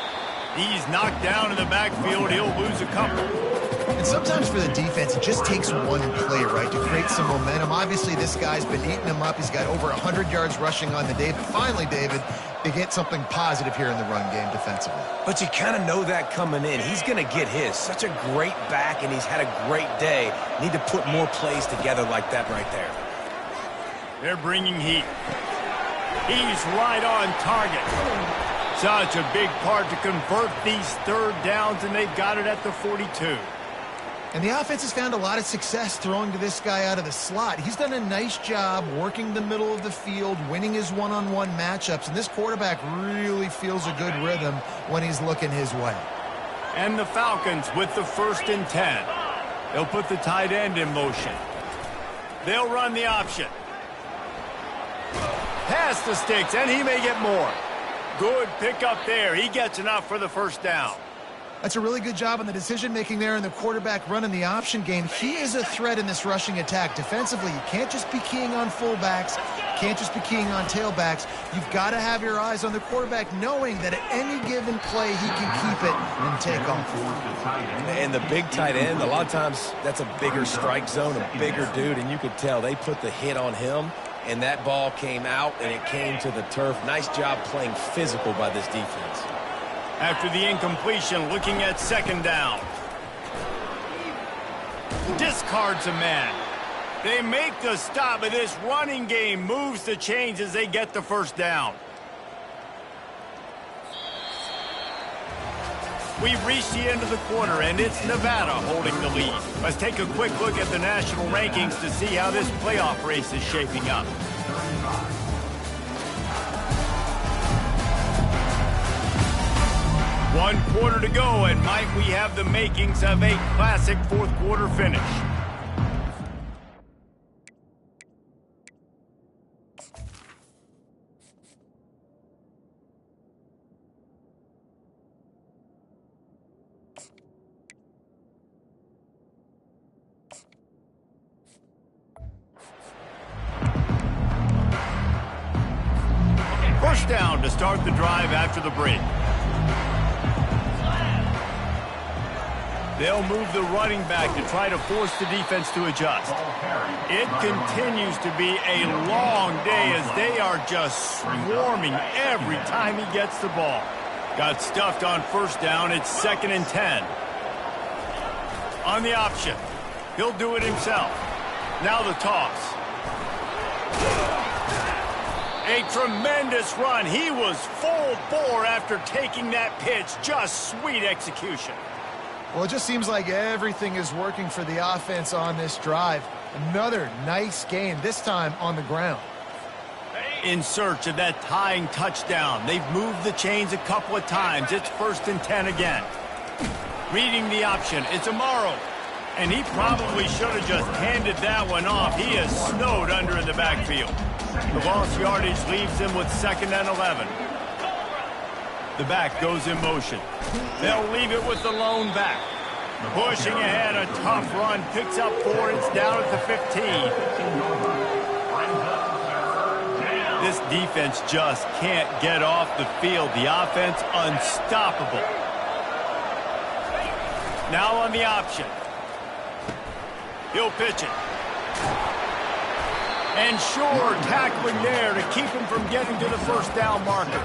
He's knocked down in the backfield. He'll lose a couple. And sometimes for the defense, it just takes one play, right, to create some momentum. Obviously, this guy's been eating them up. He's got over 100 yards rushing on the day. But finally, David, they get something positive here in the run game defensively. But you kind of know that coming in. He's going to get his. Such a great back, and he's had a great day. Need to put more plays together like that right there. They're bringing heat. He's right on target. Such a big part to convert these third downs, and they've got it at the 42. And the offense has found a lot of success throwing to this guy out of the slot. He's done a nice job working the middle of the field, winning his one-on-one matchups, and this quarterback really feels a good rhythm when he's looking his way. And the Falcons with the 1st and 10. They'll put the tight end in motion. They'll run the option. Pass the sticks, and he may get more. Good pickup there. He gets enough for the 1st down. That's a really good job on the decision-making there and the quarterback running the option game. He is a threat in this rushing attack. Defensively, you can't just be keying on fullbacks. Can't just be keying on tailbacks. You've got to have your eyes on the quarterback, knowing that at any given play, he can keep it and take off. And the big tight end, a lot of times that's a bigger strike zone, a bigger dude, and you could tell they put the hit on him, and that ball came out, and it came to the turf. Nice job playing physical by this defense. After the incompletion, looking at 2nd down. Discards a man. They make the stop, but this running game moves the chains as they get the 1st down. We've reached the end of the quarter, and it's Nevada holding the lead. Let's take a quick look at the national rankings to see how this playoff race is shaping up. One quarter to go, and might we have the makings of a classic 4th quarter finish. First down to start the drive after the break. They'll move the running back to try to force the defense to adjust. It continues to be a long day as they are just swarming every time he gets the ball. Got stuffed on 1st down. It's 2nd and 10. On the option. He'll do it himself. Now the toss. A tremendous run. He was full bore after taking that pitch. Just sweet execution. Well, it just seems like everything is working for the offense on this drive. Another nice game, this time on the ground. In search of that tying touchdown. They've moved the chains a couple of times. It's 1st and 10 again. Reading the option. It's Amaro. And he probably should have just handed that one off. He is snowed under in the backfield. The lost yardage leaves him with 2nd and 11. The back goes in motion. They'll leave it with the lone back. Pushing ahead, a tough run. Picks up 4. It's down at the 15. This defense just can't get off the field. The offense unstoppable. Now on the option. He'll pitch it. And sure, tackling there to keep him from getting to the 1st down marker.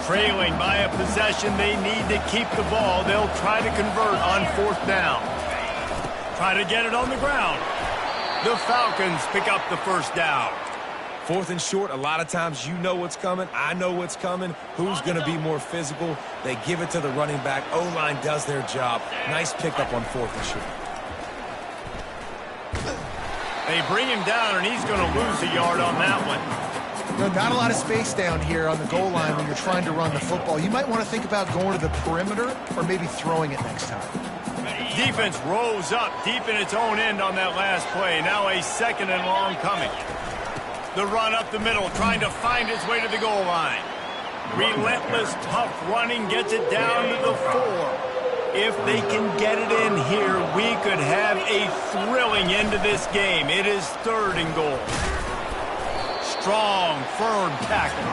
Trailing by a possession, they need to keep the ball. They'll try to convert on 4th down. Try to get it on the ground. The Falcons pick up the 1st down. 4th and short, a lot of times you know what's coming. I know what's coming. Who's going to be more physical? They give it to the running back. O-line does their job. Nice pickup on 4th and short. They bring him down, and he's going to lose a yard on that one. No, not a lot of space down here on the goal line when you're trying to run the football. You might want to think about going to the perimeter or maybe throwing it next time. Defense rose up deep in its own end on that last play. Now a 2nd and long coming. The run up the middle, trying to find its way to the goal line. Relentless, tough running gets it down to the 4. If they can get it in here, we could have a thrilling end to this game. It is 3rd and goal. Strong, firm tackle.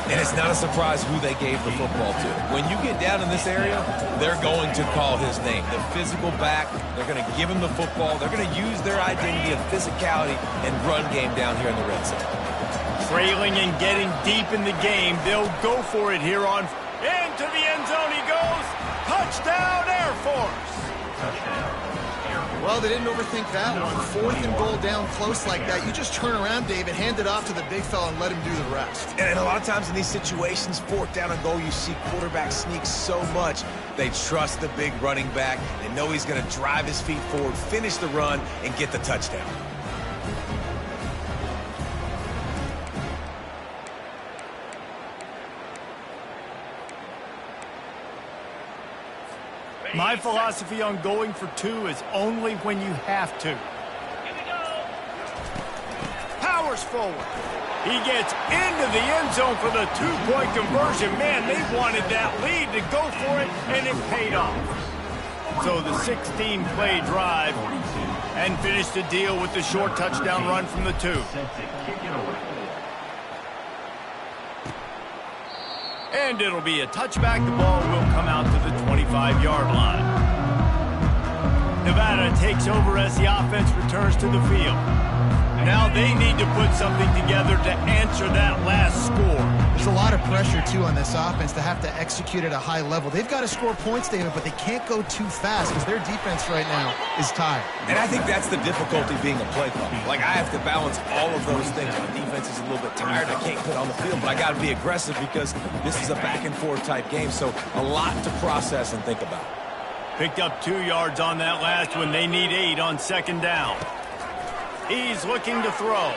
And it's not a surprise who they gave the football to. When you get down in this area, they're going to call his name. The physical back, they're going to give him the football. They're going to use their identity of physicality and run game down here in the red zone. Trailing and getting deep in the game. They'll go for it here on. Into the end zone he goes. Touchdown, Air Force. Well, they didn't overthink that one. 4th and goal down close like that. You just turn around, David, hand it off to the big fella and let him do the rest. And a lot of times in these situations, 4th down and goal, you see quarterbacks sneak so much. They trust the big running back. They know he's going to drive his feet forward, finish the run, and get the touchdown. My philosophy on going for 2 is only when you have to. Powers forward. He gets into the end zone for the 2-point conversion. Man, they wanted that lead to go for it, and it paid off. So the 16-play drive and finished the deal with the short touchdown run from the 2. And it'll be a touchback. The ball will come out to the 25-yard line. Nevada takes over as the offense returns to the field. Now they need to put something together to answer that last score. There's a lot of pressure, too, on this offense to have to execute at a high level. They've got to score points, David, but they can't go too fast because their defense right now is tired. And I think that's the difficulty being a play caller. Like, I have to balance all of those things. My defense is a little bit tired. I can't put on the field, but I got to be aggressive because this is a back-and-forth type game, so a lot to process and think about. Picked up 2 yards on that last one. They need 8 on 2nd down. He's looking to throw.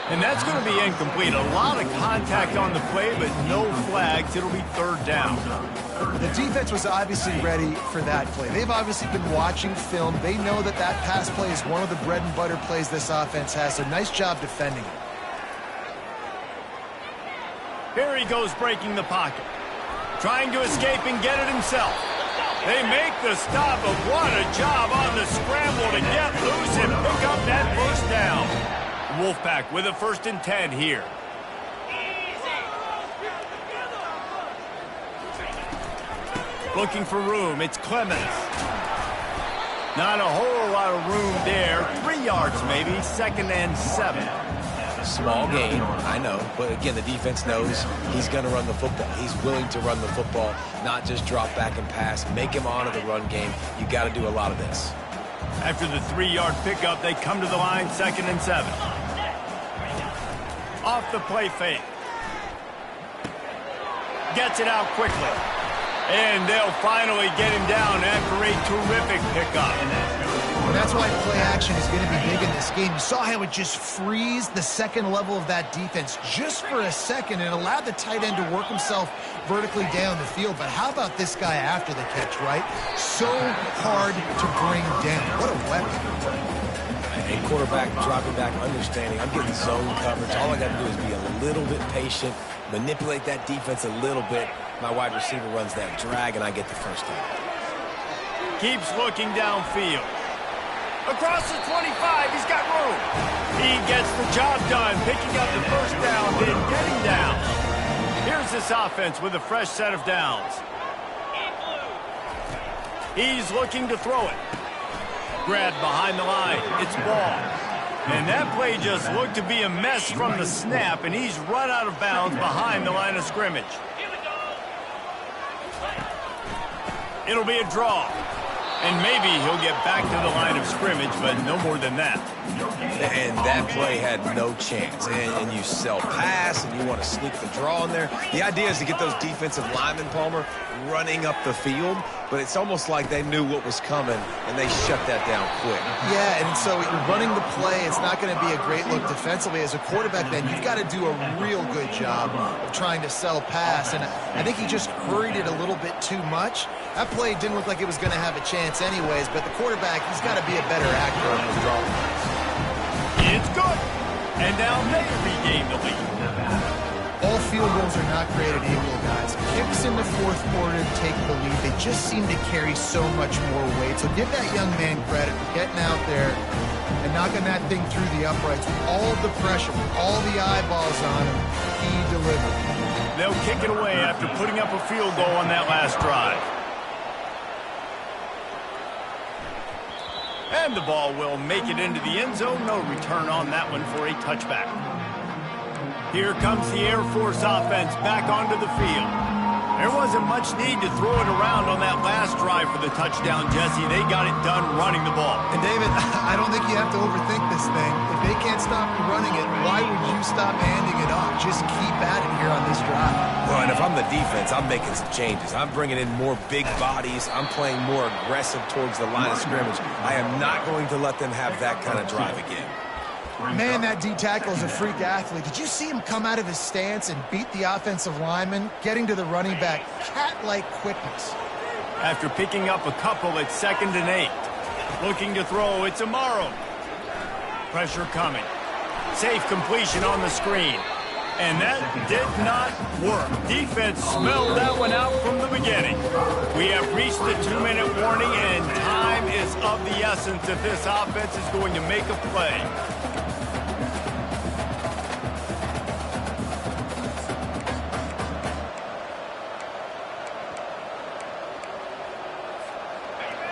And that's going to be incomplete. A lot of contact on the play, but no flags. It'll be 3rd down. The defense was obviously ready for that play. They've obviously been watching film. They know that that pass play is one of the bread and butter plays this offense has, so nice job defending it. Here he goes breaking the pocket. Trying to escape and get it himself. They make the stop, but what a job on the scramble to get loose and pick up that 1st down. Wolfpack with a 1st and 10 here. Looking for room, it's Clemens. Not a whole lot of room there. 3 yards maybe, 2nd and 7. Small game, I know, but again, the defense knows he's going to run the football. He's willing to run the football, not just drop back and pass, make him honor the run game. You got to do a lot of this. After the 3-yard pickup, they come to the line, 2nd and 7. Off the play fake. Gets it out quickly. And they'll finally get him down after a terrific pickup. And that's why play action is going to be big in this game. You saw how it just freezed the second level of that defense just for a second and allowed the tight end to work himself vertically down the field. But how about this guy after the catch, right? So hard to bring down. What a weapon. And quarterback dropping back, understanding, I'm getting zone coverage. All I got to do is be a little bit patient, manipulate that defense a little bit. My wide receiver runs that drag, and I get the 1st down. Keeps looking downfield. Across the 25, he's got room. He gets the job done, picking up the 1st down, then getting down. Here's this offense with a fresh set of downs. He's looking to throw it. Grabbed behind the line. It's ball. And that play just looked to be a mess from the snap, and he's run out of bounds behind the line of scrimmage. It'll be a draw. And maybe he'll get back to the line of scrimmage, but no more than that. And that play had no chance. And you sell pass, and you want to sneak the draw in there. The idea is to get those defensive linemen, Palmer, running up the field. But it's almost like they knew what was coming, and they shut that down quick. Yeah, and so you're running the play. It's not going to be a great look defensively. As a quarterback, then, you've got to do a real good job of trying to sell pass. And I think he just hurried it a little bit too much. That play didn't look like it was going to have a chance anyways, but the quarterback, he's got to be a better actor on those draw plays. It's good. And now they regain the lead. All field goals are not created equal, guys. Kicks in the fourth quarter take the lead. They just seem to carry so much more weight. So give that young man credit for getting out there and knocking that thing through the uprights with all the pressure, with all the eyeballs on him. He delivered. They'll kick it away after putting up a field goal on that last drive. And the ball will make it into the end zone. No return on that one for a touchback. Here comes the Air Force offense back onto the field. There wasn't much need to throw it around on that last drive for the touchdown, Jesse. They got it done running the ball. And, David, I don't think you have to overthink this thing. If they can't stop you running it, why would you stop handing it off? Just keep at it here on this drive. Well, and if I'm the defense, I'm making some changes. I'm bringing in more big bodies. I'm playing more aggressive towards the line of scrimmage. I am not going to let them have that kind of drive again. Man, that D-tackle is a freak athlete. Did you see him come out of his stance and beat the offensive lineman, getting to the running back? Cat-like quickness. After picking up a couple at 2nd and 8. Looking to throw, it's Amaro. Pressure coming. Safe completion on the screen. And that did not work. Defense smelled that one out from the beginning. We have reached the 2-minute warning, and time is of the essence if this offense is going to make a play.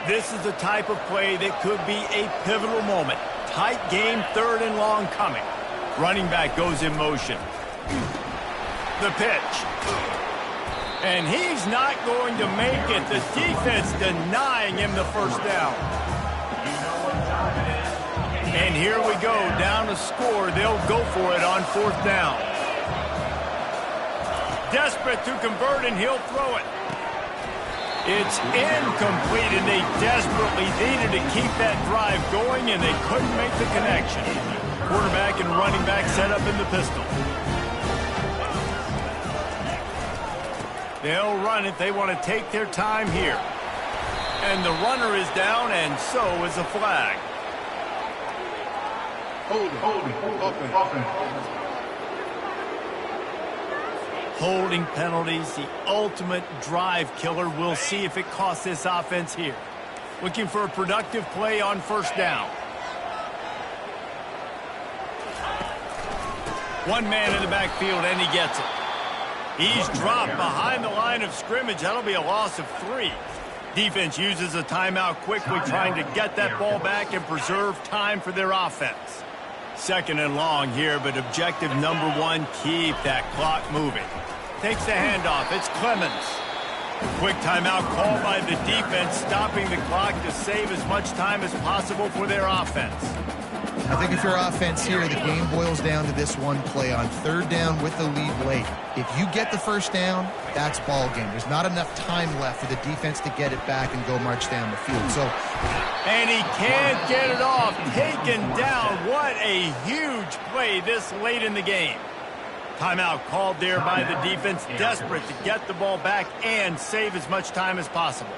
This is the type of play that could be a pivotal moment. Tight game, 3rd and long coming. Running back goes in motion. The pitch. And he's not going to make it. The defense denying him the first down. And here we go, down a score. They'll go for it on 4th down. Desperate to convert, and he'll throw it. It's incomplete, and they desperately needed to keep that drive going, and they couldn't make the connection. Quarterback and running back set up in the pistol. They'll run it. They want to take their time here. And the runner is down, and so is a flag. Holding penalties, the ultimate drive killer. We'll see if it costs this offense here. Looking for a productive play on 1st down. One man in the backfield, and he gets it. He's dropped behind the line of scrimmage. That'll be a loss of 3. Defense uses a timeout quickly, trying to get that ball back and preserve time for their offense. 2nd and long here, but objective number 1, keep that clock moving. Takes the handoff. It's Clemens. Quick timeout called by the defense, stopping the clock to save as much time as possible for their offense. I think if you're offense here, the game boils down to this one play on 3rd down with the lead late. If you get the 1st down, that's ball game. There's not enough time left for the defense to get it back and go march down the field. And he can't get it off. Taken down. What a huge play this late in the game. Timeout called there by the defense, desperate to get the ball back and save as much time as possible.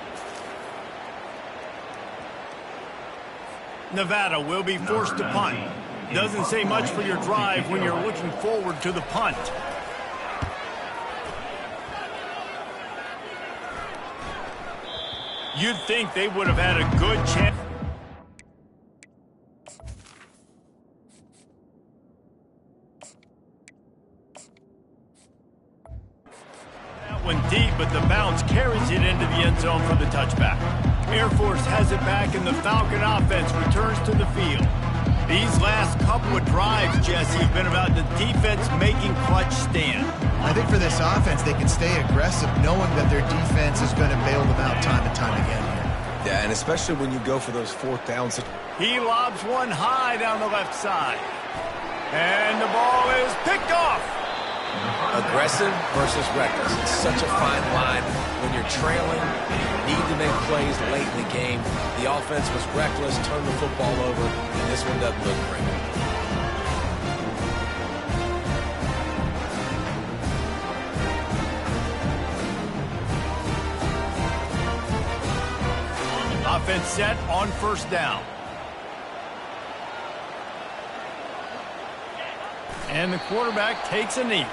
Nevada will be forced to punt. Doesn't say much for your drive when you're looking forward to the punt. You'd think they would have had a good chance. That one deep, but the bounce carries it into the end zone for the touchback. Air Force has it back, and the Falcon offense returns to the field. These last couple of drives, Jesse, have been about the defense making clutch stand. I think for this offense, they can stay aggressive knowing that their defense is going to bail them out time and time again here. Yeah, and especially when you go for those fourth downs. He lobs one high down the left side. And the ball is picked off. Aggressive versus reckless. It's such a fine line when you're trailing and you need to make plays late in the game. The offense was reckless, turned the football over, and this one doesn't look great. Offense set on first down. And the quarterback takes a knee.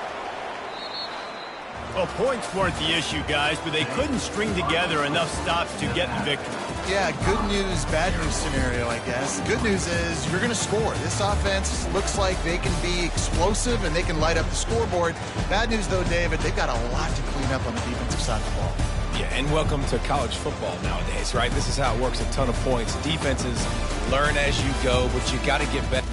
Well, points weren't the issue, guys, but they couldn't string together enough stops to get the victory. Yeah, good news, bad news scenario, I guess. Good news is you're going to score. This offense looks like they can be explosive and they can light up the scoreboard. Bad news, though, David, they've got a lot to clean up on the defensive side of the ball. Yeah, and welcome to college football nowadays, right? This is how it works, a ton of points. Defenses learn as you go, but you got to get better.